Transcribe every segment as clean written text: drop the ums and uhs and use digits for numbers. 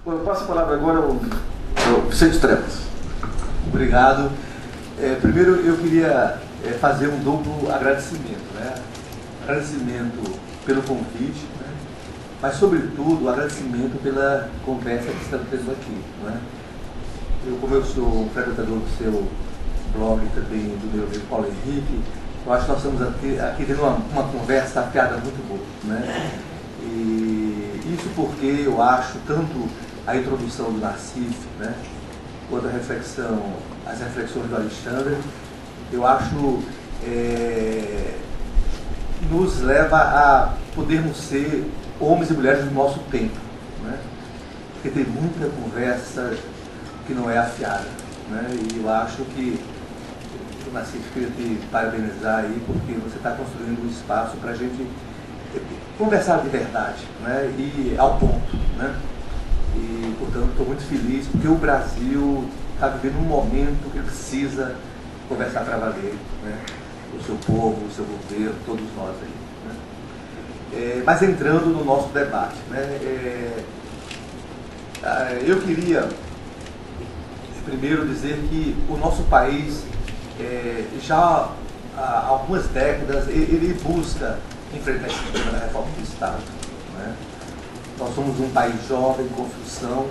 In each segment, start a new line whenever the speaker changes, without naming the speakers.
Bom, eu passo a palavra agora ao Vicente Trevas.
Obrigado. Primeiro eu queria fazer um duplo agradecimento, né? Agradecimento pelo convite, né? Mas sobretudo agradecimento pela conversa que estamos tendo aqui, né? Como eu sou um frequentador do seu blog e também do meu amigo Paulo Henrique, eu acho que nós estamos aqui tendo uma conversa afiada muito boa, né? E isso porque eu acho tanto a introdução do Nassif, né, quanto as reflexões do Alexandre, eu acho nos leva a podermos ser homens e mulheres do nosso tempo, né? Porque tem muita conversa que não é afiada, né? E eu acho que o Nassif queria te parabenizar aí, porque você está construindo um espaço para a gente conversar de verdade, né? E ao ponto, né? E, portanto, estou muito feliz porque o Brasil está vivendo um momento que ele precisa conversar para valer, né? O seu povo, o seu governo, todos nós aí, né? Mas entrando no nosso debate, né? Eu queria primeiro dizer que o nosso país já há algumas décadas ele busca enfrentar esse problema da reforma do Estado, né? Nós somos um país jovem, em construção,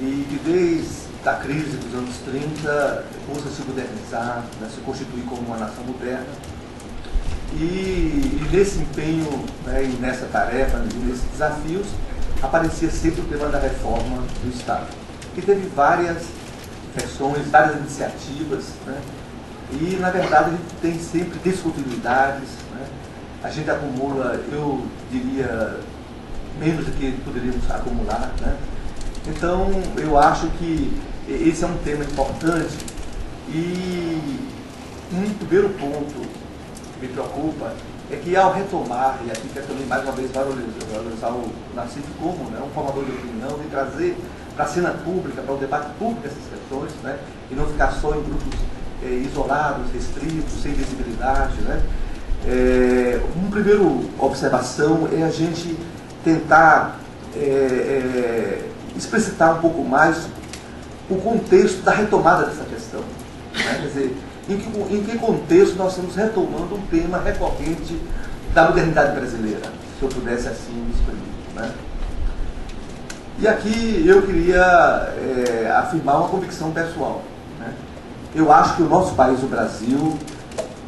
e que desde a crise dos anos 30 busca se modernizar, né, se constituir como uma nação moderna. E nesse empenho, né, e nessa tarefa, e nesses desafios, aparecia sempre o tema da reforma do Estado, que teve várias versões, várias iniciativas, né, e na verdade a gente tem sempre descontinuidades, né, a gente acumula, eu diria, menos do que poderíamos acumular, né? Então, eu acho que esse é um tema importante e um primeiro ponto que me preocupa é que ao retomar, e aqui quero também mais uma vez valorizar o Nassif como, né, um formador de opinião, e trazer para a cena pública, para o debate público essas questões, né, e não ficar só em grupos isolados, restritos, sem visibilidade, né? Uma primeira observação é a gente tentar explicitar um pouco mais o contexto da retomada dessa questão, né? Quer dizer, em que contexto nós estamos retomando um tema recorrente da modernidade brasileira, se eu pudesse assim me exprimir, né? E aqui eu queria afirmar uma convicção pessoal, né? Eu acho que o nosso país, o Brasil,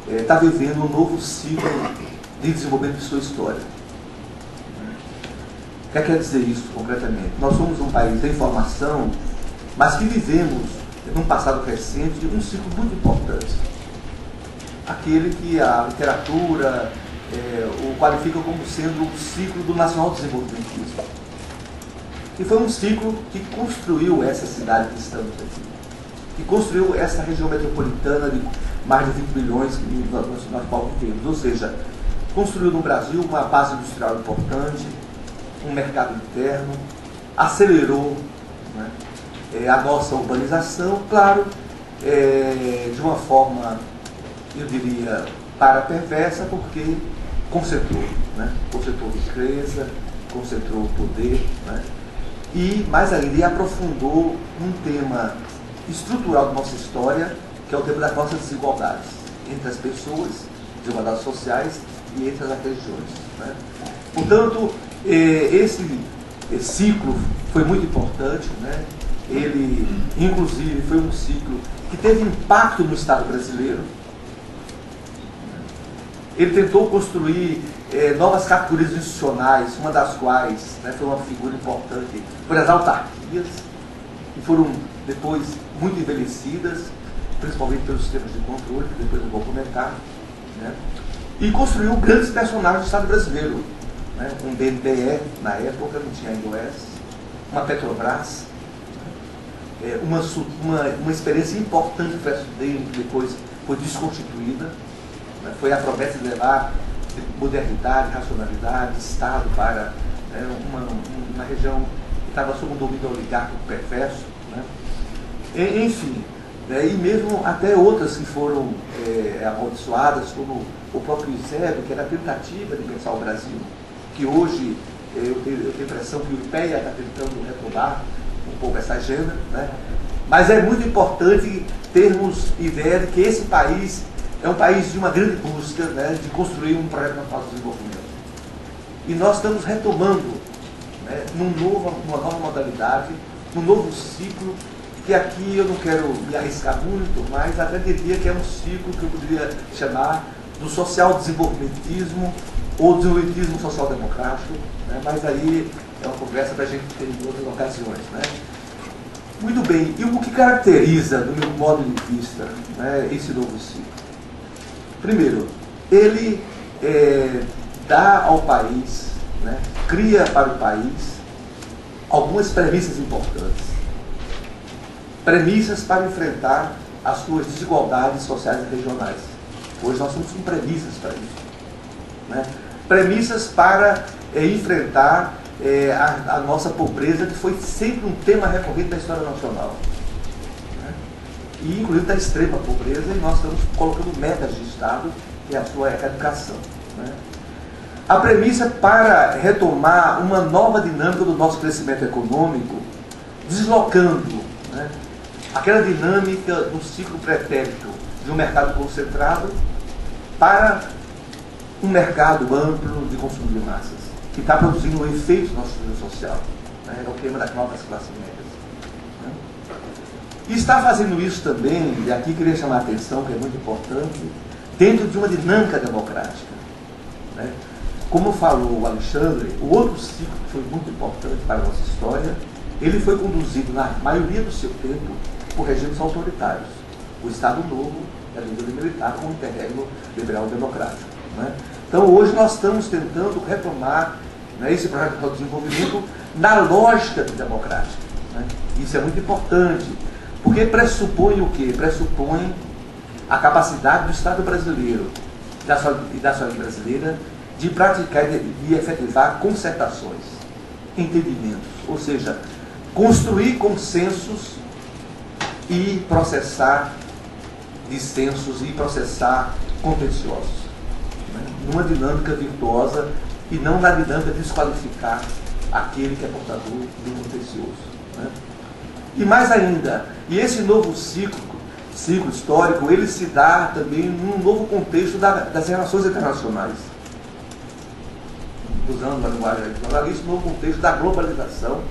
está vivendo um novo ciclo de desenvolvimento de sua história. O que quer dizer isso concretamente? Nós somos um país de informação, mas que vivemos, num passado recente, um ciclo muito importante. Aquele que a literatura o qualifica como sendo o ciclo do nacional desenvolvimentismo. E foi um ciclo que construiu essa cidade que estamos aqui, que construiu essa região metropolitana de mais de 20 milhões que nós vivemos. Ou seja, construiu no Brasil uma base industrial importante, um mercado interno, acelerou, né, a nossa urbanização, claro, de uma forma, eu diria, para perversa, porque concentrou, né, concentrou riqueza, concentrou poder, né, e mais ainda aprofundou um tema estrutural da nossa história, que é o tema das nossas desigualdades entre as pessoas, desigualdades sociais e entre as regiões, né? Portanto, esse ciclo foi muito importante, né? Ele, inclusive, foi um ciclo que teve impacto no Estado brasileiro. Ele tentou construir novas categorias institucionais, uma das quais, né, foi uma figura importante, por as autarquias, que foram depois muito envelhecidas, principalmente pelos sistemas de controle, que depois eu vou comentar, né? E construiu grandes personagens do Estado brasileiro, né? Um BNDE, na época, não tinha ainda o S, uma Petrobras, uma experiência importante para a SUDEM, que depois foi desconstituída, né? Foi a promessa de levar modernidade, racionalidade, Estado para uma região que estava sob um domínio oligárquico perverso, né? Enfim, né? E mesmo até outras que foram amaldiçoadas, como o próprio Eusébio, que era a tentativa de pensar o Brasil, que hoje eu tenho a impressão que o IPEA está tentando retomar um pouco essa agenda, né? Mas é muito importante termos ideia de que esse país é um país de uma grande busca, né, de construir um projeto nacional de desenvolvimento. E nós estamos retomando, né, numa nova modalidade, num novo ciclo, que aqui eu não quero me arriscar muito, mas até diria que é um ciclo que eu poderia chamar do social-desenvolvimentismo ou desenvolvimentismo social-democrático, né? Mas aí é uma conversa para a gente ter em outras ocasiões, né? Muito bem, e o que caracteriza, do meu modo de vista, né, esse novo ciclo? Primeiro, ele dá ao país, né, cria para o país algumas premissas importantes. Premissas para enfrentar as suas desigualdades sociais e regionais. Hoje nós estamos com premissas para isso, né? Premissas para enfrentar a nossa pobreza, que foi sempre um tema recorrente da história nacional, né? E inclusive da extrema pobreza, e nós estamos colocando metas de Estado, que é a sua educação, né? A premissa para retomar uma nova dinâmica do nosso crescimento econômico, deslocando, né, aquela dinâmica do ciclo pretérito de um mercado concentrado para um mercado amplo de consumo de massas, que está produzindo um efeito no nosso sistema social, né, é o tema das novas classes médias, né? E está fazendo isso também, e aqui queria chamar a atenção, que é muito importante, dentro de uma dinâmica democrática, né? Como falou o Alexandre, o outro ciclo que foi muito importante para a nossa história, ele foi conduzido, na maioria do seu tempo, por regimes autoritários. O Estado Novo e a ditadura militar com o interregno liberal-democrático, né? Então, hoje nós estamos tentando retomar, né, esse projeto de desenvolvimento na lógica democrática, né? Isso é muito importante, porque pressupõe o quê? Pressupõe a capacidade do Estado brasileiro e da sociedade brasileira de praticar e de efetivar concertações, entendimentos, ou seja, construir consensos e processar dissensos e processar contenciosos, né? Numa dinâmica virtuosa e não na dinâmica de desqualificar aquele que é portador de um contencioso, né? E mais ainda, e esse novo ciclo histórico, ele se dá também num novo contexto das relações internacionais, usando a linguagem jornalista, no contexto da globalização,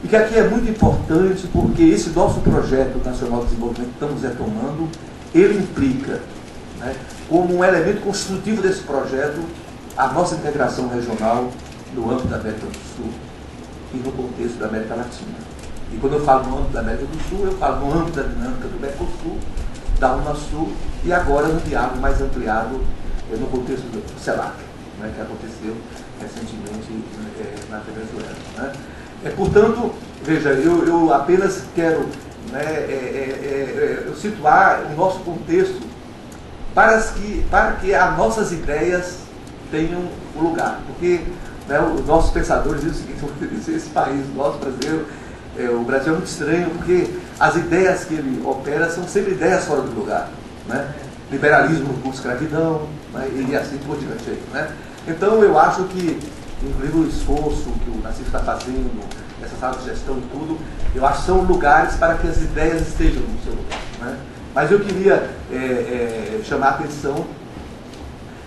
e que aqui é muito importante porque esse nosso projeto nacional de desenvolvimento que estamos retomando, ele implica, né, como um elemento constitutivo desse projeto, a nossa integração regional no âmbito da América do Sul e no contexto da América Latina. E quando eu falo no âmbito da América do Sul, eu falo no âmbito da dinâmica do Mercosul, da Unasul e agora no diálogo mais ampliado no contexto do CELAC, né, que aconteceu recentemente na Venezuela, né? Portanto, veja, eu apenas quero, né, situar o nosso contexto para que as nossas ideias tenham um lugar, porque, né, os nossos pensadores dizem o seguinte: esse país, o nosso brasileiro, o Brasil é muito estranho, porque as ideias que ele opera são sempre ideias fora do lugar, né? Liberalismo com escravidão, né, e assim por diante, né? Então, eu acho que, inclusive o esforço que o Nassif está fazendo, essa sala de gestão e tudo, eu acho que são lugares para que as ideias estejam no seu lugar, né? Mas eu queria chamar a atenção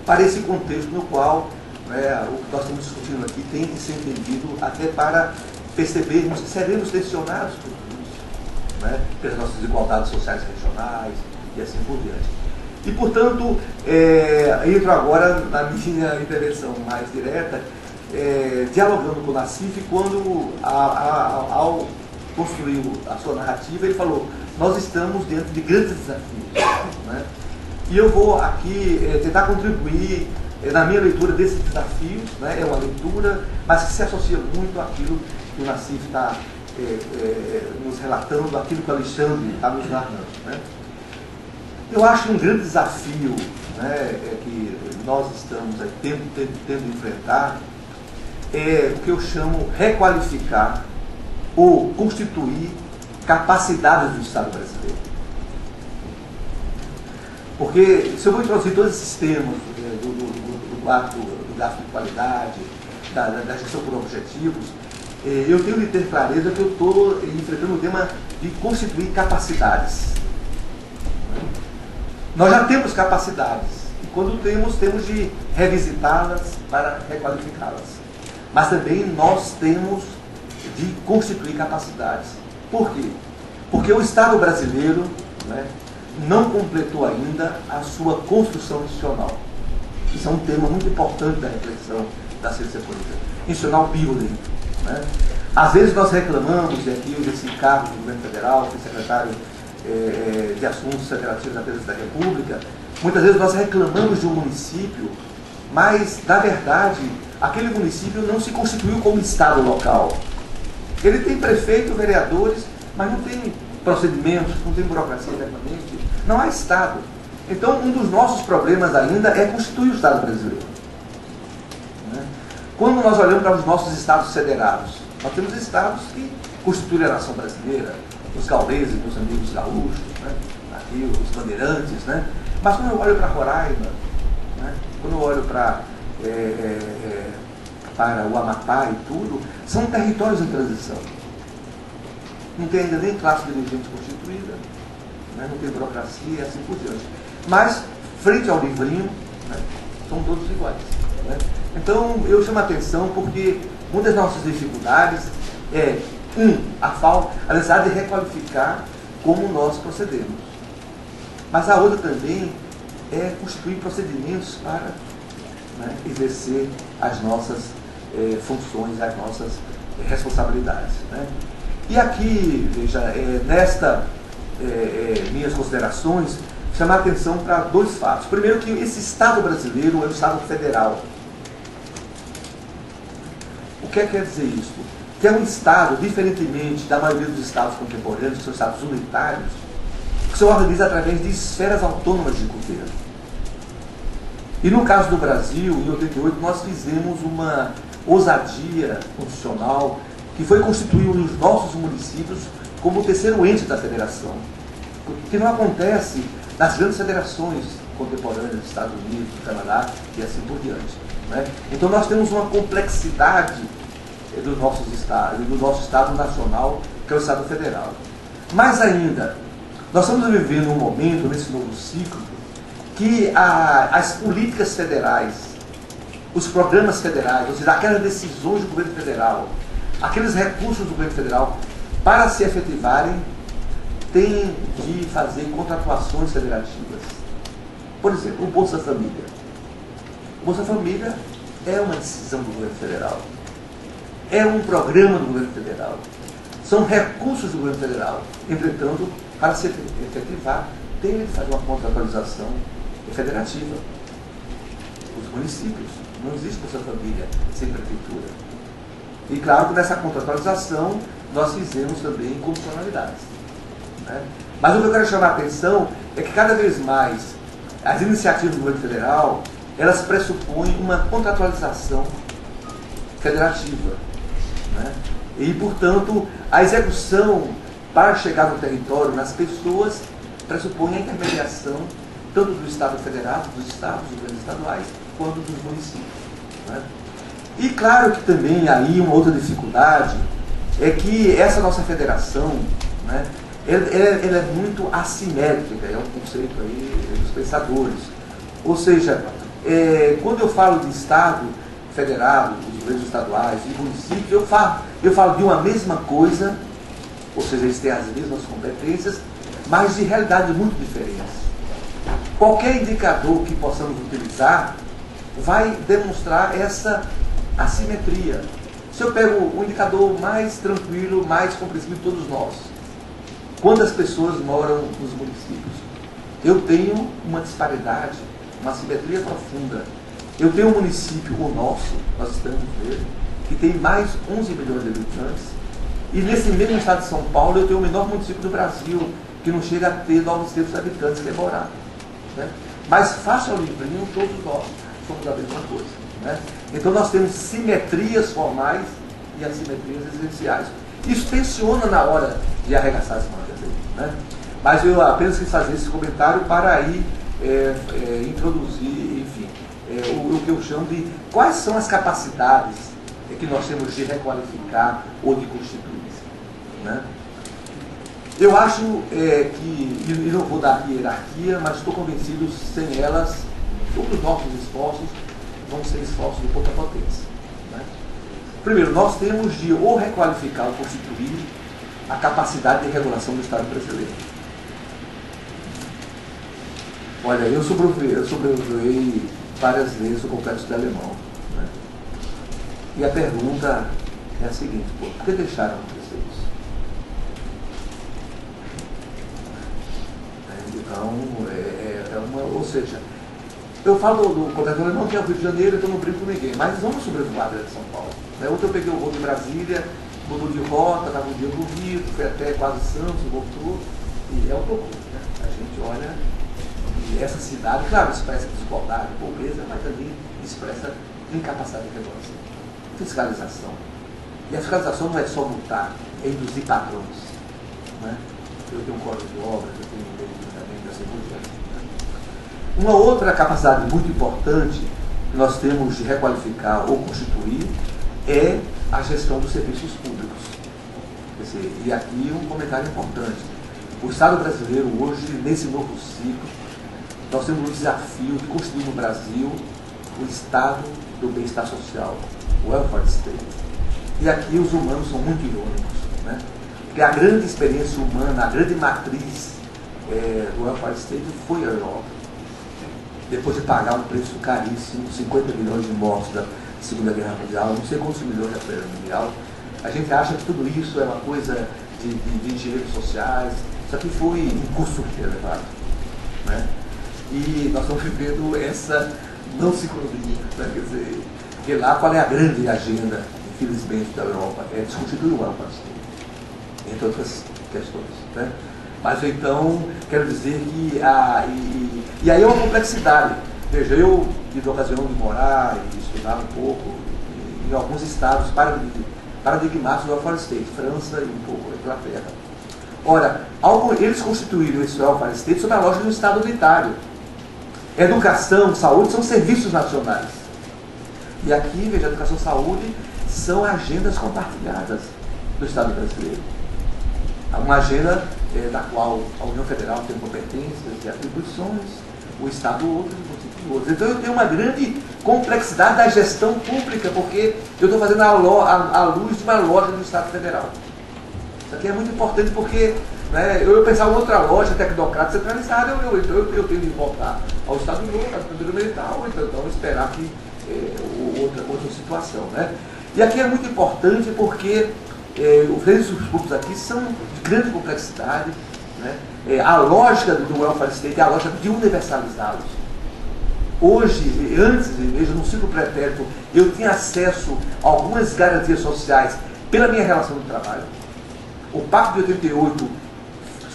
para esse contexto no qual, né, o que nós estamos discutindo aqui tem que ser entendido até para percebermos que seremos tensionados por tudo isso, né, pelas nossas desigualdades sociais regionais e assim por diante. E, portanto, entro agora na minha intervenção mais direta, dialogando com o Nassif, quando, ao construir a sua narrativa, ele falou: nós estamos diante de grandes desafios, né? E eu vou aqui tentar contribuir na minha leitura desses desafios, né? É uma leitura, mas que se associa muito àquilo que o Nassif está nos relatando, aquilo que o Alexandre está nos narrando, né? Eu acho um grande desafio, né, que nós estamos tendo de enfrentar o que eu chamo requalificar ou constituir capacidades do Estado brasileiro. Porque se eu vou introduzir todos esses termos do gasto de qualidade, da gestão por objetivos, eu tenho de ter clareza que eu estou enfrentando o tema de constituir capacidades. Nós já temos capacidades, e quando temos de revisitá-las para requalificá-las. Mas também nós temos de constituir capacidades. Por quê? Porque o Estado brasileiro, né, não completou ainda a sua construção institucional. Isso é um tema muito importante da reflexão da ciência política. Institutional building. Né? Às vezes nós reclamamos, e aqui eu exerci cargo do governo federal, fui secretário de Assuntos Federativos da Presidência da República, muitas vezes nós reclamamos de um município, mas, na verdade, aquele município não se constituiu como Estado local. Ele tem prefeito, vereadores, mas não tem procedimentos, não tem burocracia permanente, não há Estado. Então, um dos nossos problemas ainda é constituir o Estado brasileiro. Né? Quando nós olhamos para os nossos Estados federados, nós temos Estados que constituem a nação brasileira, os gauleses, meus amigos gaúchos, né? Aqui os bandeirantes, né? Mas quando eu olho para Roraima, né? Quando eu olho para o Amapá e tudo, são territórios em transição. Não tem ainda nem classe dirigente constituída, né? Não tem burocracia e assim por diante. Mas, frente ao livrinho, né? São todos iguais. Né? Então, eu chamo a atenção porque uma das nossas dificuldades é, a necessidade de requalificar como nós procedemos. Mas a outra também é constituir procedimentos para, né, exercer as nossas funções, as nossas responsabilidades. Né? E aqui, veja, nestas minhas considerações, chamar a atenção para dois fatos. Primeiro, que esse Estado brasileiro é um Estado federal. O que quer dizer isso? Que é um Estado, diferentemente da maioria dos Estados contemporâneos, que são Estados unitários, que se organiza através de esferas autônomas de governo. E no caso do Brasil, em 88, nós fizemos uma ousadia constitucional que foi constituir os nossos municípios como o terceiro ente da federação, que não acontece nas grandes federações contemporâneas dos Estados Unidos, do Canadá e assim por diante. Né? Então nós temos uma complexidade dos nossos estados, do nosso Estado nacional, que é o Estado federal. Mais ainda, nós estamos vivendo um momento, nesse novo ciclo, que as políticas federais, os programas federais, ou seja, aquelas decisões do governo federal, aqueles recursos do governo federal, para se efetivarem, têm de fazer contratuações federativas. Por exemplo, o Bolsa Família. O Bolsa Família é uma decisão do governo federal. É um programa do governo federal. São recursos do governo federal. Entretanto, para se efetivar, tem de fazer uma contratualização federativa. Os municípios. Não existe Bolsa Família sem prefeitura. E claro que nessa contratualização nós fizemos também condicionalidades. Né? Mas o que eu quero chamar a atenção é que cada vez mais as iniciativas do governo federal, elas pressupõem uma contratualização federativa. Né? E, portanto, a execução para chegar no território, nas pessoas, pressupõe a intermediação tanto do Estado federado, dos estados, dos governos estaduais, quanto dos municípios. Né? E claro que também aí uma outra dificuldade é que essa nossa federação, né, ela é muito assimétrica, é um conceito aí dos pensadores. Ou seja, quando eu falo de Estado federado, os governos estaduais e municípios, eu falo de uma mesma coisa, ou seja, eles têm as mesmas competências, mas de realidades muito diferentes. Qualquer indicador que possamos utilizar vai demonstrar essa assimetria. Se eu pego o indicador mais tranquilo, mais compreensível de todos nós, quantas pessoas moram nos municípios? Eu tenho uma disparidade, uma assimetria profunda. Eu tenho um município, o nosso, nós estamos nele, que tem mais 11 milhões de habitantes, e nesse mesmo estado de São Paulo eu tenho o menor município do Brasil, que não chega a ter 900 habitantes, que é Morado. Né? Mas face ao livrinho, todos nós somos a mesma coisa. Né? Então nós temos simetrias formais e assimetrias existenciais. Isso tensiona na hora de arregaçar as mangas. Né? Mas eu apenas quis fazer esse comentário para aí introduzir, enfim, o que eu chamo de quais são as capacidades que nós temos de requalificar ou de constituir. Né? Eu acho e não vou dar aqui hierarquia, mas estou convencido, sem elas, todos os nossos esforços vão ser esforços de pouca potência. Né? Primeiro, nós temos de ou requalificar ou constituir a capacidade de regulação do Estado brasileiro. Olha, eu sobrevoei várias vezes o Complexo de Alemão. Né? E a pergunta é a seguinte: por que deixaram acontecer isso? Então, ou seja, eu falo do Complexo de Alemão, que é o Rio de Janeiro, então não brinco com ninguém, mas vamos sobrevoar a de São Paulo. Né? Ontem eu peguei o voo de Brasília, mudou de rota, estava um dia no Rio, foi até quase Santos, voltou, e é um loucura. Né? A gente olha, e essa cidade, claro, expressa desigualdade, pobreza, mas também expressa incapacidade de regulação, fiscalização. E a fiscalização não é só multar, é induzir padrões. Né? Eu tenho um código de obras, eu tenho um também dessa mudança. Uma outra capacidade muito importante que nós temos de requalificar ou constituir é a gestão dos serviços públicos. Quer dizer, e aqui um comentário importante. O Estado brasileiro hoje, nesse novo ciclo, nós temos um desafio de construir no Brasil o Estado do bem-estar social, o welfare state. E aqui os humanos são muito irônicos. Né? Porque a grande experiência humana, a grande matriz do welfare state foi a Europa. Depois de pagar um preço caríssimo, 50 milhões de mortos da Segunda Guerra Mundial, não sei quantos milhões da Primeira Mundial, a gente acha que tudo isso é uma coisa de engenheiros sociais, isso aqui foi um custo elevado. Né? E nós estamos vivendo essa não sincronia. Né? Quer dizer, porque lá qual é a grande agenda, infelizmente, da Europa? É discutir o welfare state, entre outras questões. Né? Mas então, quero dizer que e aí é uma complexidade. Veja, eu tive a ocasião de morar e estudar um pouco em alguns estados paradigmáticos do welfare state, França e um pouco Inglaterra. Ora, eles constituíram esse welfare state sob a lógica do Estado unitário. Educação, saúde são serviços nacionais. E aqui, veja, educação e saúde são agendas compartilhadas do Estado brasileiro. Uma agenda da qual a União Federal tem competências e atribuições, o Estado outros, e outros. Então eu tenho uma grande complexidade da gestão pública, porque eu estou fazendo a luz de uma lógica do Estado Federal. Isso aqui é muito importante porque, né, eu pensar em outra lógica tecnocrática centralizada, eu tenho de voltar ao Estado Novo, à ditadura militar, ou então esperar que outra situação. Né? E aqui é muito importante porque os serviços públicos aqui são de grande complexidade. Né? A lógica do welfare state é a lógica de universalizá-los. Hoje, antes, veja, no ciclo pretérito, eu tinha acesso a algumas garantias sociais pela minha relação de trabalho. O Pacto de 88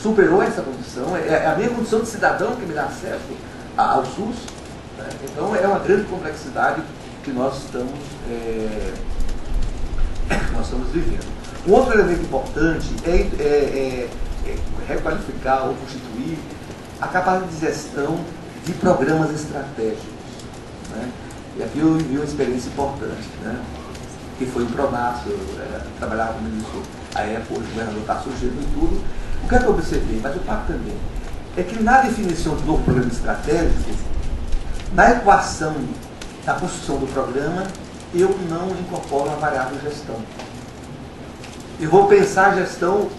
superou essa condição, é a minha condição de cidadão que me dá acesso ao SUS. Né? Então é uma grande complexidade que nós estamos vivendo. Um outro elemento importante é requalificar ou constituir a capacidade de gestão de programas estratégicos. Né? E aqui eu vivi uma experiência importante, né? Que foi o Pronas, eu trabalhava com o ministro à época, o governador está surgindo e tudo. O que é que eu observei, mas o Pacto também, é que na definição de novo programa estratégico, na equação da construção do programa, eu não incorporo a variável gestão. Eu vou pensar a gestão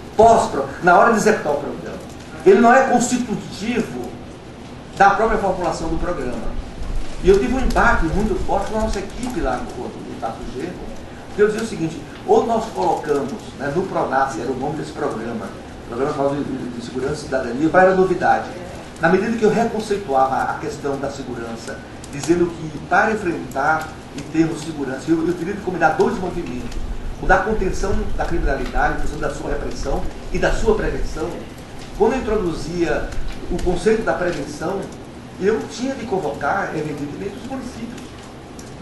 na hora de executar o programa. Ele não é constitutivo da própria formulação do programa. E eu tive um embate muito forte com a nossa equipe lá no Tato Genro, porque eu dizia o seguinte: ou nós colocamos, né, no Pronas, era o nome desse programa, Programa Nacional de Segurança e Cidadania, qual era a novidade? Na medida que eu reconceituava a questão da segurança, dizendo que para enfrentar em termos de segurança, eu teria de combinar dois movimentos: o da contenção da criminalidade, a questão da sua repressão e da sua prevenção. Quando eu introduzia o conceito da prevenção, eu tinha de convocar, evidentemente, os municípios.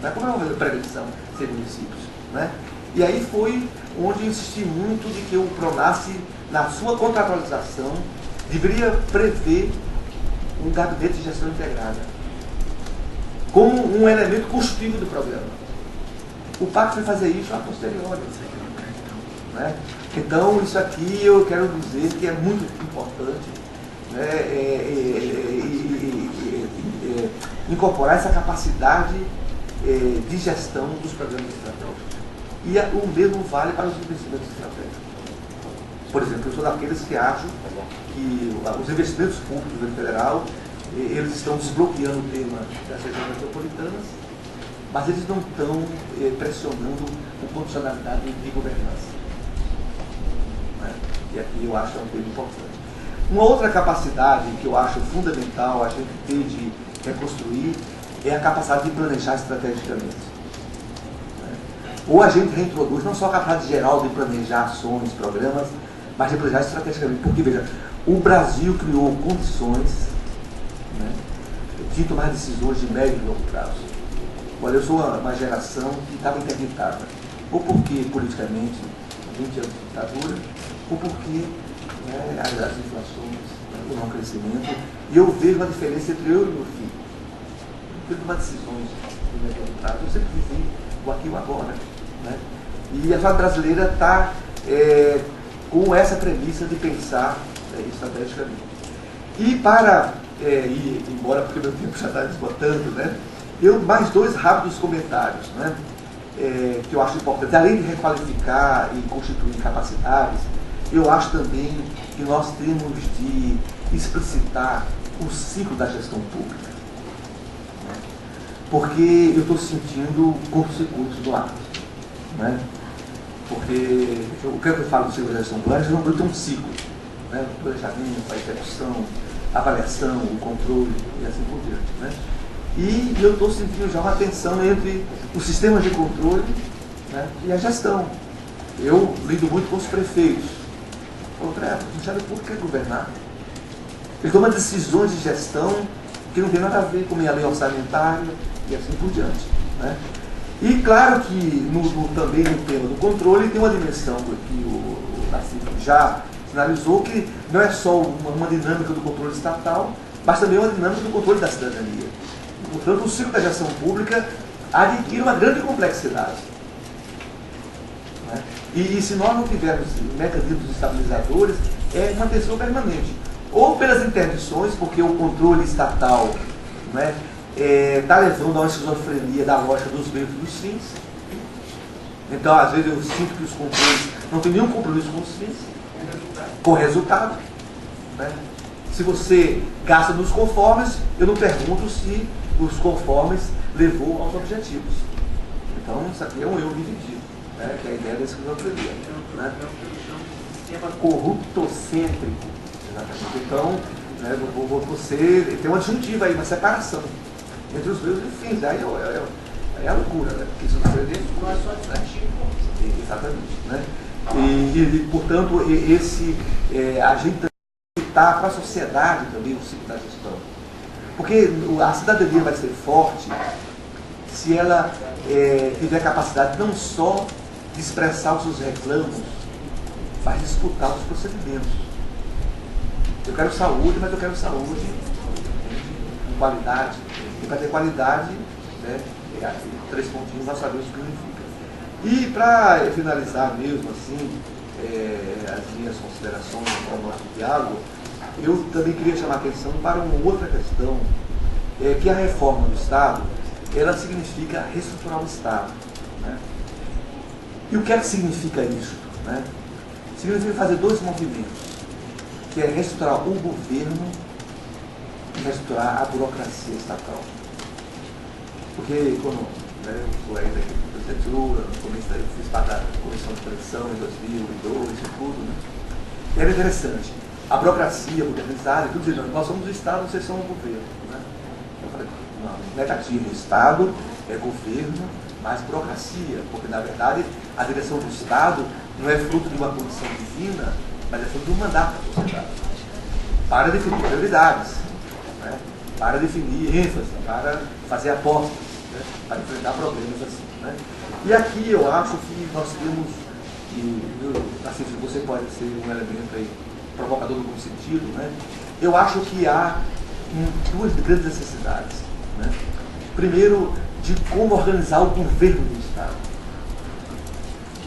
Né? Como é uma prevenção sem municípios? Né? E aí foi onde eu insisti muito de que o Pronas, na sua contratualização, deveria prever um gabinete de gestão integrada como um elemento constitutivo do programa. O PAC foi fazer isso a posteriori. Né? Então, isso aqui eu quero dizer que é muito importante, né, incorporar essa capacidade de gestão dos programas estratégicos. E o mesmo vale para os investimentos estratégicos. Por exemplo, eu sou daqueles que acham que os investimentos públicos do governo federal, eles estão desbloqueando o tema das regiões metropolitanas, mas eles não estão pressionando a condicionalidade de governança. Né? E aqui eu acho que é um tema importante. Uma outra capacidade que eu acho fundamental a gente ter de reconstruir é a capacidade de planejar estrategicamente. Né? Ou a gente reintroduz não só a capacidade geral de planejar ações, programas, mas de planejar estrategicamente. Porque, veja, o Brasil criou condições, né, de tomar decisões de médio e longo prazo. Olha, eu sou uma geração que estava interditada, ou porque politicamente, 20 anos de ditadura, ou porque, né, as inflações, o não crescimento, e eu vejo a diferença entre eu e meu filho. Eu tomar decisões de médio e longo prazo. Eu sempre vivi o aqui e o agora. Né? E a sociedade brasileira está com essa premissa de pensar estrategicamente. E para ir embora, porque meu tempo já está esgotando, né? Mais dois rápidos comentários, né? Que eu acho importante. Além de requalificar e constituir capacidades, eu acho também que nós temos de explicitar o ciclo da gestão pública. Né? Porque eu estou sentindo curto-circuitos do ar. Né? Porque o que eu falo do ciclo da gestão pública? A gestão pública tem um ciclo. Né? O planejamento, a execução, a avaliação, o controle e assim por diante. Né? E eu estou sentindo já uma tensão entre os sistemas de controle, né, e a gestão. Eu lido muito com os prefeitos. O Ministério Público quer governar. Ele toma decisões de gestão que não tem nada a ver com a lei orçamentária e assim por diante. Né? E claro que também no tema do controle tem uma dimensão que o Nassif já sinalizou, que não é só uma dinâmica do controle estatal, mas também uma dinâmica do controle da cidadania. Portanto, o ciclo da gestão pública adquire uma grande complexidade. Né? E se nós não tivermos mecanismos estabilizadores, é uma tensão permanente. Ou pelas interdições, porque o controle estatal está levando a uma esquizofrenia da lógica dos meios e dos fins. Então, às vezes, eu sinto que os controles não têm nenhum compromisso com os fins, com o resultado. Né? Se você gasta nos conformes, eu não pergunto se os conformes levou aos objetivos. Então, isso aqui é um eu dividido, né? Que é a ideia da esquizofrenia. Né? Sistema corruptocêntrico. Exatamente. Então, né, você tem uma disjuntiva aí, uma separação entre os meios e os fins. Aí é a loucura, né? Porque esquizofrenia não é só disjuntivo. Exatamente. Né? E portanto, a gente está para a sociedade também o ciclo da gestão. Porque a cidadania vai ser forte se ela tiver capacidade não só de expressar os seus reclamos, mas de disputar os procedimentos. Eu quero saúde, mas eu quero saúde com qualidade. E para ter qualidade, né, 3 pontinhos nós sabemos o que significa. E para finalizar mesmo assim, as minhas considerações ao nosso diálogo, eu também queria chamar a atenção para uma outra questão, que a reforma do Estado, ela significa reestruturar o Estado. Né? E o que é que significa isso? Né? Significa fazer 2 movimentos, que é reestruturar o governo e reestruturar a burocracia estatal. Porque quando eu sou ainda aqui na prefeitura, no começo eu fiz parte da comissão de transição em 2002 e tudo, né? E era interessante. A burocracia modernizada, tudo dizendo, nós somos o Estado, vocês são o governo. Né? Eu falei, não, negativo, o Estado é governo, mas burocracia, porque na verdade a direção do Estado não é fruto de uma condição divina, mas é fruto de um mandato da sociedade. Para definir prioridades, né? Para definir ênfase, para fazer apostas, né? Para enfrentar problemas assim. Né? E aqui eu acho que nós temos, assim, você pode ser um elemento aí provocador no bom sentido, né? Eu acho que há 2 grandes necessidades. Né? Primeiro, de como organizar o governo do Estado.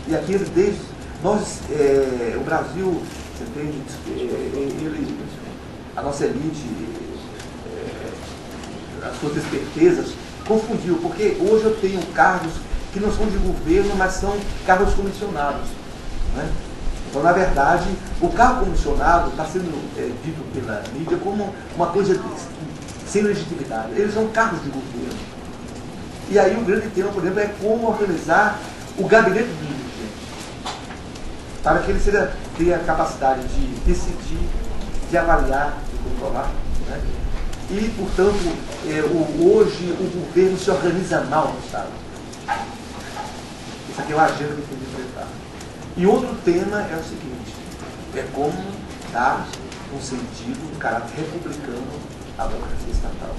E aqui ele desde... o Brasil, você entende, a nossa elite, as suas espertezas, confundiu, porque hoje eu tenho cargos que não são de governo, mas são cargos comissionados. Né? Então, na verdade, o cargo comissionado está sendo dito pela mídia como uma coisa sem legitimidade. Eles são cargos de governo. E aí o grande tema, por exemplo, é como organizar o gabinete do dirigente, para que ele tenha a capacidade de decidir, de avaliar, de controlar. Né? E, portanto, hoje o governo se organiza mal no Estado. Essa aqui é uma agenda que tem que enfrentar. E outro tema é o seguinte, é como dar um sentido, um caráter republicano à democracia estatal.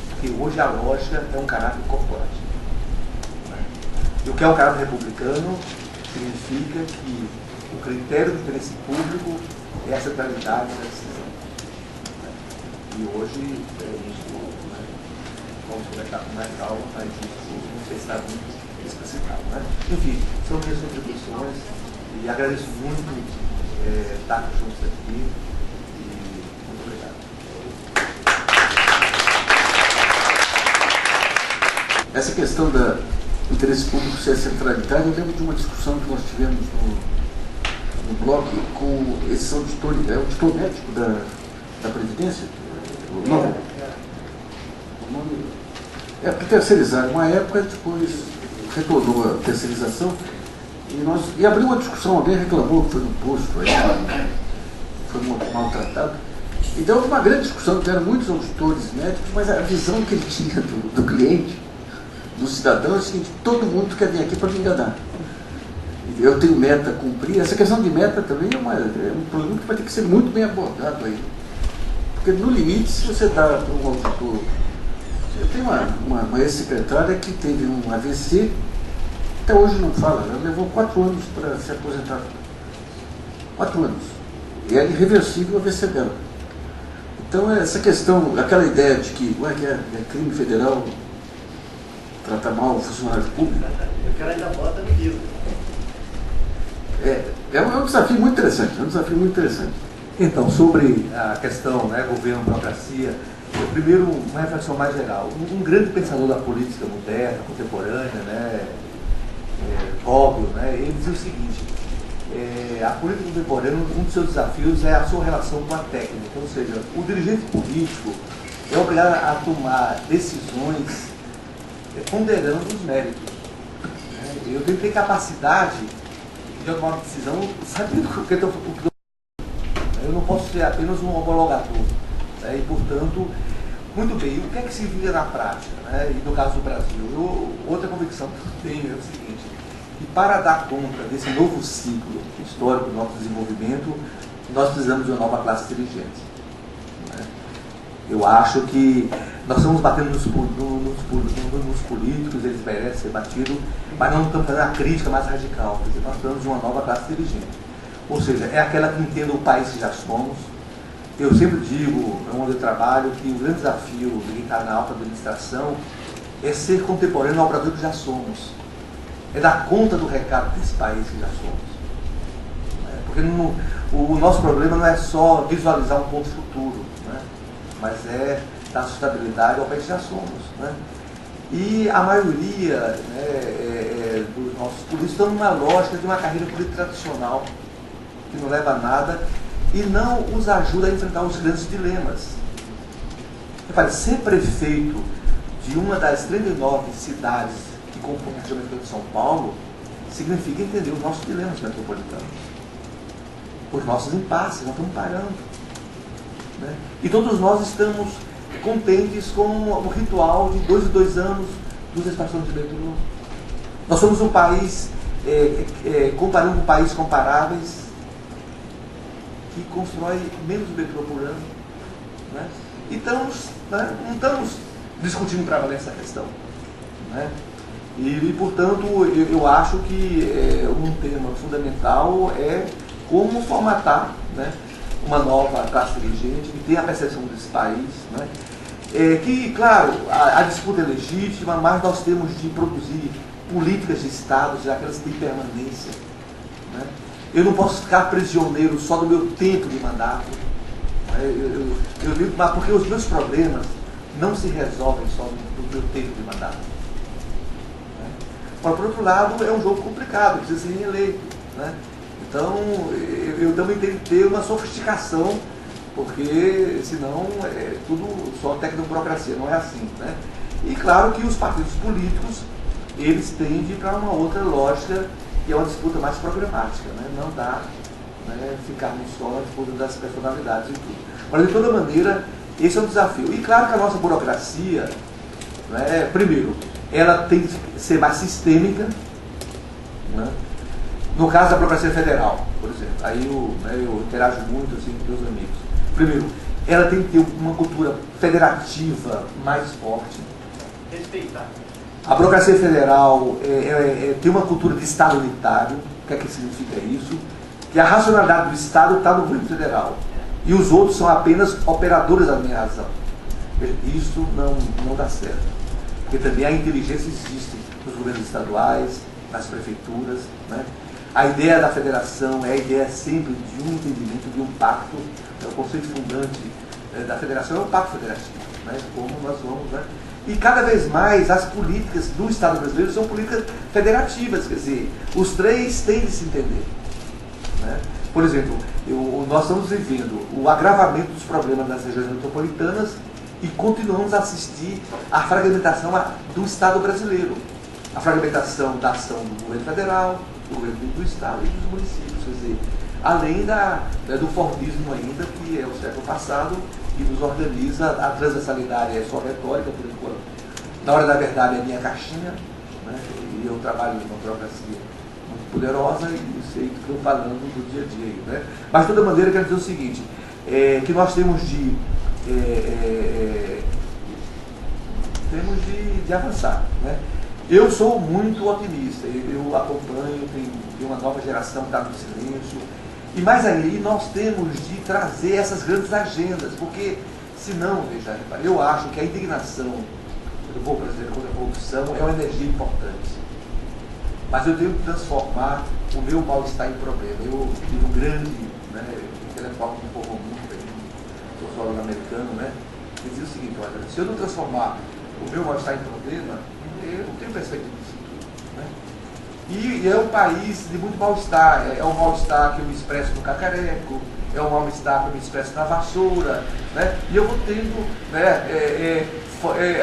Porque hoje a lógica é um caráter corporativo. Né? E o que é um caráter republicano significa que o critério do interesse público é a centralidade da decisão. Né? E hoje, vamos conversar com mais calma, mas isso não sei se está muito explicitado. Né? Enfim, são minhas contribuições e agradeço muito estar juntos aqui e muito obrigado.
Essa questão do interesse público ser a centralidade, eu lembro de uma discussão que nós tivemos no blog com esse auditor médico da Previdência. O nome é porque terceirizaram uma época, depois retornou a terceirização e abriu uma discussão, alguém reclamou que foi no posto, foi maltratado. E deu uma grande discussão, tiveram muitos auditores médicos, mas a visão que ele tinha do cliente, do cidadão, é o seguinte: todo mundo quer vir aqui para me enganar. Eu tenho meta a cumprir. Essa questão de meta também é um problema que vai ter que ser muito bem abordado aí. Porque no limite, se você dá para um auditor... Eu tenho uma ex-secretária que teve um AVC, até hoje não fala, ela levou 4 anos para se aposentar. 4 anos. E é irreversível o AVC dela. Então, essa questão, aquela ideia de que é crime federal tratar mal o funcionário público.
O cara ainda bota no livro.
É um desafio muito interessante,
Então, sobre a questão, né, governo, burocracia, primeiro uma reflexão mais geral. Um grande pensador da política moderna, contemporânea, né, Góbio, né, ele dizia o seguinte: a política contemporânea, um dos seus desafios é a sua relação com a técnica, ou seja, o dirigente político é obrigado a tomar decisões ponderando os méritos. Né? Eu tenho que ter capacidade de tomar uma decisão sabendo o que eu estou. Eu não posso ser apenas um homologador. Né? E, portanto, muito bem, o que é que se vive na prática? Né? E no caso do Brasil, outra convicção que eu tenho é o seguinte: que para dar conta desse novo ciclo histórico do nosso desenvolvimento, nós precisamos de uma nova classe dirigente. Né? Eu acho que nós estamos batendo nos políticos, eles merecem ser batidos, mas não estamos fazendo a crítica mais radical. Quer dizer, nós precisamos de uma nova classe dirigente. Ou seja, é aquela que entenda o país que já somos. Eu sempre digo, onde eu trabalho, que o grande desafio de quem está na alta administração é ser contemporâneo ao Brasil que já somos. É dar conta do recado desse país que já somos. Porque o nosso problema não é só visualizar um ponto futuro, né? Mas é dar sustentabilidade ao país que já somos. Né? E a maioria, né, dos nossos políticos estão numa lógica de uma carreira política tradicional, que não leva a nada e não os ajuda a enfrentar os grandes dilemas. Repare, ser prefeito de uma das 39 cidades que compõem a região metropolitana de São Paulo significa entender os nossos dilemas metropolitanos, os nossos impasses, nós estamos parando. Né? E todos nós estamos contentes com o ritual de 2 em 2 anos duas estações de metrô. Nós somos um país, comparando com países comparáveis, que constrói menos metrô por ano. Né? Então, né, não estamos discutindo para valer essa questão. Né? E, portanto, eu acho que um tema fundamental é como formatar, né, uma nova classe dirigente que tenha a percepção desse país. Né? Que, claro, a disputa é legítima, mas nós temos de produzir políticas de Estado, já que elas têm permanência. Né? Eu não posso ficar prisioneiro só do meu tempo de mandato. Eu digo, mas porque os meus problemas não se resolvem só no meu tempo de mandato. Né? Mas, por outro lado, é um jogo complicado, precisa ser reeleito. Né? Então, eu também tenho que ter uma sofisticação, porque senão é tudo só tecnoburocracia, não é assim. Né? E claro que os partidos políticos, eles tendem para uma outra lógica, que é uma disputa mais programática. Né? Não dá, né, ficarmos só na disputa das personalidades e tudo. Mas, de toda maneira, esse é um desafio. E claro que a nossa burocracia, né, primeiro, ela tem que ser mais sistêmica. Né? No caso da burocracia federal, por exemplo, aí eu interajo muito assim, com meus amigos. Primeiro, ela tem que ter uma cultura federativa mais forte.
Respeitar.
A burocracia federal tem uma cultura de Estado unitário. O que é que significa isso? Que a racionalidade do Estado está no governo federal. E os outros são apenas operadores da minha razão. Isso não dá certo. Porque também a inteligência existe nos governos estaduais, nas prefeituras. Né? A ideia da federação é a ideia sempre de um entendimento, de um pacto. O conceito fundante da federação é o pacto federativo. Né? Como nós vamos... Né? E cada vez mais as políticas do Estado brasileiro são políticas federativas. Quer dizer, os três têm de se entender. Né? Por exemplo, nós estamos vivendo o agravamento dos problemas das regiões metropolitanas e continuamos a assistir à fragmentação do Estado brasileiro. A fragmentação da ação do governo federal, do governo do Estado e dos municípios. Quer dizer, além do Fordismo ainda, que é o século passado, que nos organiza a transversalidade, é só retórica, por enquanto. Na hora da verdade é minha caixinha, né? E eu trabalho numa burocracia muito poderosa e sei que estou falando do dia a dia. Né? Mas, de toda maneira, eu quero dizer o seguinte, que nós temos de avançar. Né? Eu sou muito otimista, eu acompanho, tem uma nova geração que está no silêncio, e mais aí nós temos de trazer essas grandes agendas, porque senão, veja, eu acho que a indignação do povo brasileiro contra a corrupção é uma energia importante. Mas eu tenho que transformar o meu mal-estar em problema. Eu tive um grande intelectual que me informou muito, um sociólogo americano, né? Que dizia o seguinte: olha, se eu não transformar o meu mal-estar em problema, eu não tenho perspectiva disso tudo. Né? E é um país de muito mal-estar. É um mal-estar que eu me expresso no cacareco, é um mal-estar que eu me expresso na vassoura. Né? E eu vou tendo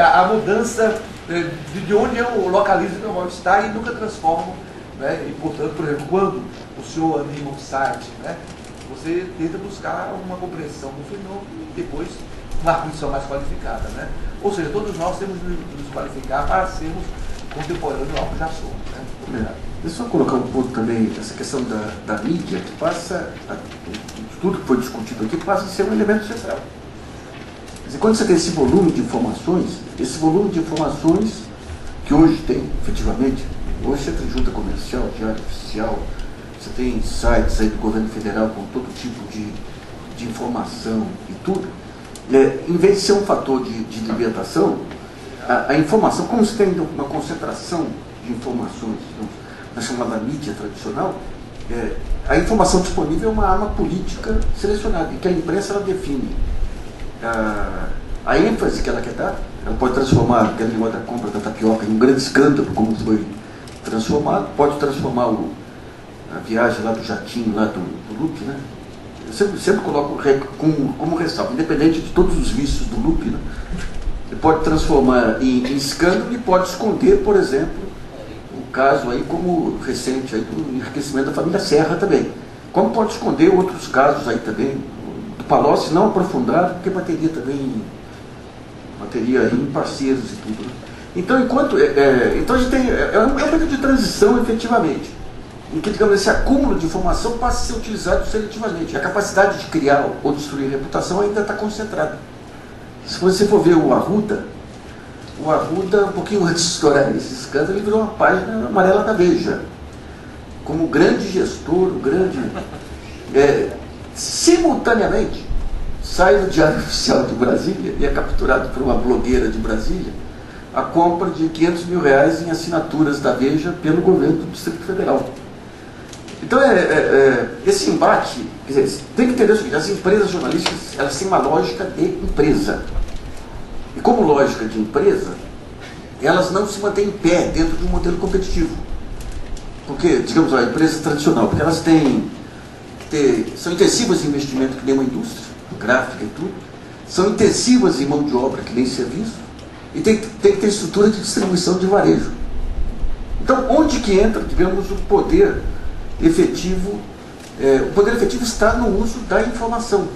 a mudança de onde eu localizo o meu mal-estar e nunca transformo. Né? E, portanto, por exemplo, quando o senhor anima um site, né? Você tenta buscar uma compreensão do fenômeno e depois uma arguição mais qualificada. Né? Ou seja, todos nós temos de nos qualificar para sermos contemporâneos ao que já somos. Né?
Deixa eu colocar um pouco também essa questão da mídia, que passa, tudo que foi discutido aqui, passa a ser um elemento central. Quer dizer, quando você tem esse volume de informações que hoje tem, efetivamente, hoje você tem junta comercial, diário oficial, você tem sites aí do governo federal com todo tipo de informação e tudo, em vez de ser um fator de libertação, a informação, como você tem uma concentração de informações na chamada mídia tradicional, a informação disponível é uma arma política selecionada, e que a imprensa ela define a ênfase que ela quer dar. Ela pode transformar aquele negócio da compra da tapioca em um grande escândalo, como foi transformado, pode transformar a viagem lá do jatinho, lá do Lupe, né? Eu sempre coloco como ressalva, independente de todos os vícios do Lupe, né? Ele pode transformar em escândalo e pode esconder, por exemplo, o caso aí como recente aí do enriquecimento da família Serra também. Como pode esconder outros casos aí também, do Palocci, não aprofundar, porque bateria aí em parceiros e tudo. Né? Então, então a gente tem, um período de transição efetivamente, em que, digamos, esse acúmulo de informação passa a ser utilizado seletivamente. A capacidade de criar ou destruir reputação ainda está concentrada. Se você for ver o Arruda, um pouquinho antes de estourar esse escândalo, ele virou uma página amarela da Veja, como grande gestor, simultaneamente, sai do Diário Oficial de Brasília e é capturado por uma blogueira de Brasília, a compra de R$500 mil em assinaturas da Veja pelo governo do Distrito Federal. Então, esse embate, quer dizer, tem que entender o seguinte: as empresas jornalísticas, elas têm uma lógica de empresa. E como lógica de empresa, elas não se mantêm em pé dentro de um modelo competitivo. Porque, digamos, a empresa tradicional, porque elas são intensivas em investimento que nem uma indústria, gráfica e tudo, são intensivas em mão de obra que nem serviço, e tem que ter estrutura de distribuição de varejo. Então, onde que entra, digamos, o poder efetivo? O poder efetivo está no uso da informação.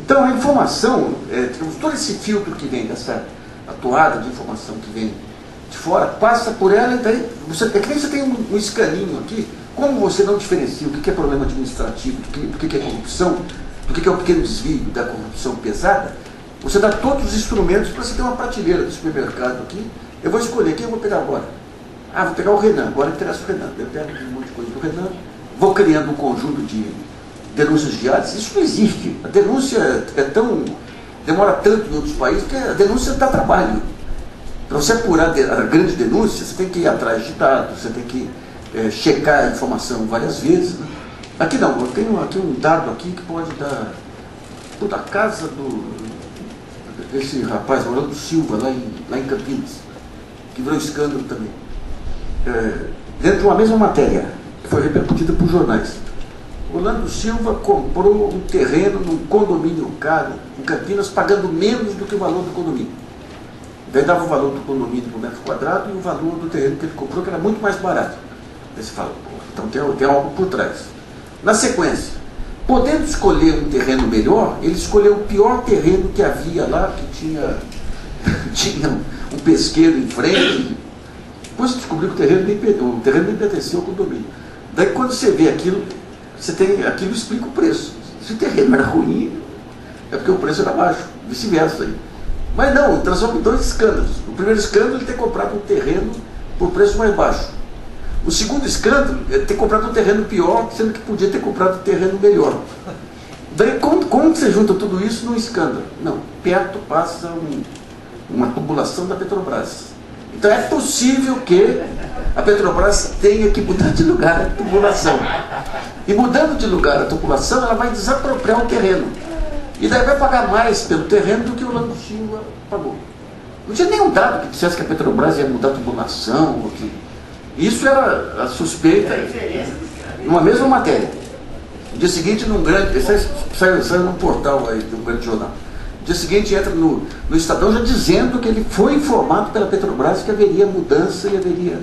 Então, a informação, digamos, todo esse filtro que vem dessa atoada de informação que vem de fora, passa por ela, e daí é que nem você tem um escaninho aqui. Como você não diferencia o que é problema administrativo, do que é corrupção, do que é o pequeno desvio da corrupção pesada, você dá todos os instrumentos para você ter uma prateleira do supermercado aqui. Eu vou escolher quem eu vou pegar agora. Vou pegar o Renan, agora interessa o Renan. Eu pego um monte de coisa do Renan, vou criando um conjunto de denúncias diárias. Isso não existe. A denúncia demora tanto em outros países, porque a denúncia dá trabalho. Para você apurar a grande denúncia, você tem que ir atrás de dados, você tem que checar a informação várias vezes. Né? Aqui não, eu tenho aqui um dado aqui que pode dar toda a casa desse rapaz, Orlando Silva, lá em Campinas, que virou escândalo também. Dentro de uma mesma matéria, que foi repercutida por jornais. Orlando Silva comprou um terreno num condomínio caro em Campinas, pagando menos do que o valor do condomínio. Daí dava o valor do condomínio por metro quadrado e o valor do terreno que ele comprou, que era muito mais barato. Aí você fala, então tem algo por trás. Na sequência, podendo escolher um terreno melhor, ele escolheu o pior terreno que havia lá, que tinha um pesqueiro em frente. Depois você descobriu que o terreno nem pertencia ao condomínio. Daí quando você vê aquilo, aquilo explica o preço. Se o terreno era ruim, é porque o preço era baixo, vice-versa. Mas não, transforma em dois escândalos. O primeiro escândalo é ter comprado um terreno por preço mais baixo. O segundo escândalo é ter comprado um terreno pior, sendo que podia ter comprado um terreno melhor. Daí, como você junta tudo isso num escândalo? Não, perto passa uma tubulação da Petrobras. Então é possível que a Petrobras tenha que mudar de lugar a tubulação. E mudando de lugar a tubulação, ela vai desapropriar o terreno. E daí vai pagar mais pelo terreno do que o Orlando Silva pagou. Não tinha nenhum dado que dissesse que a Petrobras ia mudar a tubulação. Ou que... Isso era a suspeita numa mesma matéria. No dia seguinte, saiu num portal aí de um grande jornal. No dia seguinte entra no Estadão já dizendo que ele foi informado pela Petrobras que haveria mudança e haveria...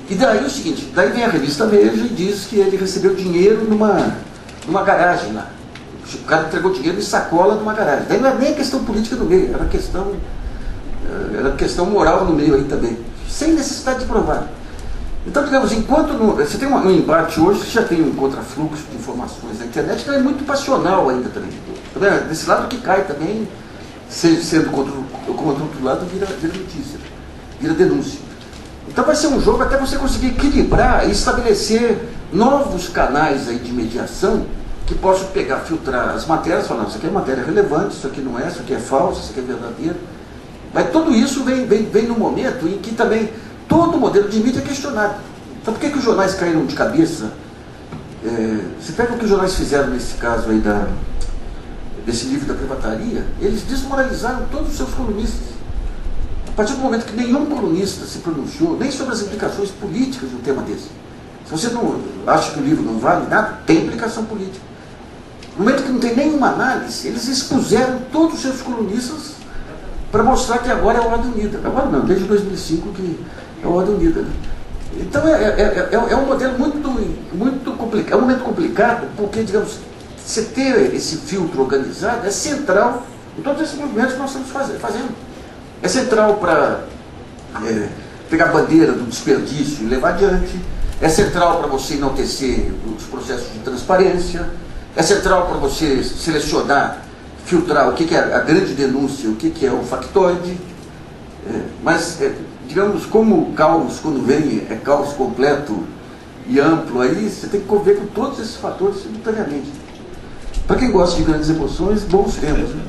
E daí o seguinte, daí vem a revista Veja e diz que ele recebeu dinheiro numa garagem lá. O cara entregou dinheiro em sacola numa garagem. Daí não era nem a questão política no meio, era questão moral no meio aí também, sem necessidade de provar. Então, digamos, enquanto você tem um embate hoje, você já tem um contrafluxo de informações na internet, que é muito passional ainda também. Desse lado que cai também, sendo contra o outro lado, vira notícia, vira denúncia. Então vai ser um jogo até você conseguir equilibrar e estabelecer novos canais aí de mediação que possam pegar, filtrar as matérias, falar, isso aqui é matéria relevante, isso aqui não é, isso aqui é falso, isso aqui é verdadeiro. Mas tudo isso vem num momento em que também todo o modelo de mídia é questionado. Então por que os jornais caíram de cabeça? Você pega o que os jornais fizeram nesse caso aí desse livro da privataria, eles desmoralizaram todos os seus colunistas. A partir do momento que nenhum colunista se pronunciou, nem sobre as implicações políticas de um tema desse. Se você não acha que o livro não vale nada, tem implicação política. No momento que não tem nenhuma análise, eles expuseram todos os seus colunistas para mostrar que agora é a Ordem Unida. Agora não, desde 2005 que é a Ordem Unida. Né? Então é um modelo muito complicado, é um momento complicado, porque, digamos, você ter esse filtro organizado é central em todos esses movimentos que nós estamos fazendo. É central para pegar a bandeira do desperdício e levar adiante. É central para você enaltecer os processos de transparência. É central para você selecionar, filtrar o que é a grande denúncia, o que é o factoide. Mas, digamos, como o caos, quando vem, é caos completo e amplo, aí você tem que conviver com todos esses fatores simultaneamente. Para quem gosta de grandes emoções, bons tempos. Né?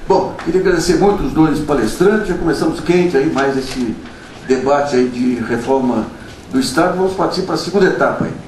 Bom, queria agradecer muito os dois palestrantes, já começamos quente aí, mais esse debate aí de reforma do Estado, vamos partir para a segunda etapa aí.